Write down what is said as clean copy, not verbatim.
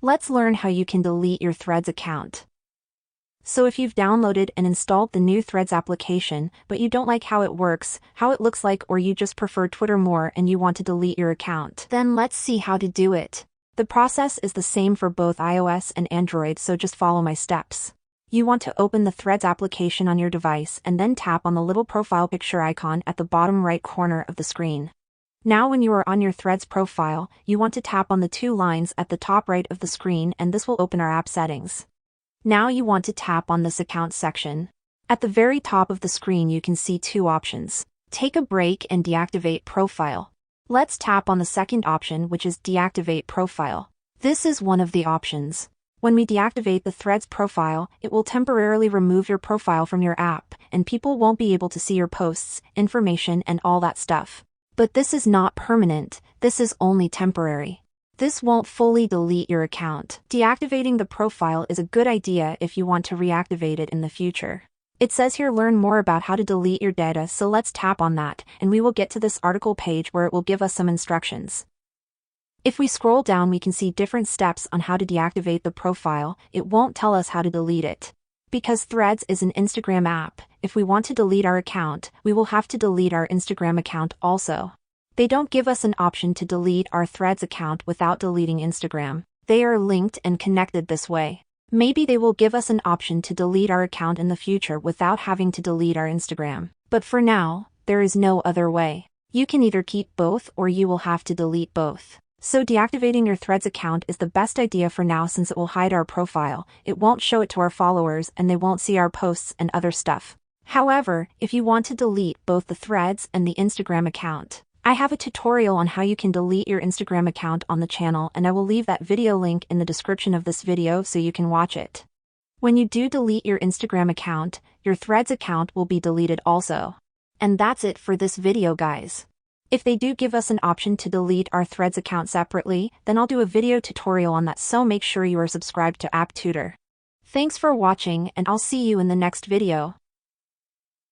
Let's learn how you can delete your Threads account. So if you've downloaded and installed the new Threads application, but you don't like how it works, how it looks like, or you just prefer Twitter more and you want to delete your account, then let's see how to do it. The process is the same for both iOS and Android, so just follow my steps. You want to open the Threads application on your device and then tap on the little profile picture icon at the bottom right corner of the screen. Now when you are on your Threads profile, you want to tap on the two lines at the top right of the screen and this will open our app settings. Now you want to tap on this account section. At the very top of the screen you can see two options: take a break and deactivate profile. Let's tap on the second option, which is deactivate profile. This is one of the options. When we deactivate the Threads profile, it will temporarily remove your profile from your app, and people won't be able to see your posts, information, and all that stuff. But this is not permanent, this is only temporary. This won't fully delete your account. Deactivating the profile is a good idea if you want to reactivate it in the future. It says here learn more about how to delete your data, so let's tap on that, and we will get to this article page where it will give us some instructions. If we scroll down we can see different steps on how to deactivate the profile. It won't tell us how to delete it. Because Threads is an Instagram app, if we want to delete our account, we will have to delete our Instagram account also. They don't give us an option to delete our Threads account without deleting Instagram. They are linked and connected this way. Maybe they will give us an option to delete our account in the future without having to delete our Instagram. But for now, there is no other way. You can either keep both or you will have to delete both. So deactivating your Threads account is the best idea for now, since it will hide our profile, it won't show it to our followers, and they won't see our posts and other stuff. However, if you want to delete both the Threads and the Instagram account, I have a tutorial on how you can delete your Instagram account on the channel, and I will leave that video link in the description of this video so you can watch it. When you do delete your Instagram account, your Threads account will be deleted also. And that's it for this video, guys. If they do give us an option to delete our Threads account separately, then I'll do a video tutorial on that, so make sure you are subscribed to Tutor. Thanks for watching, and I'll see you in the next video.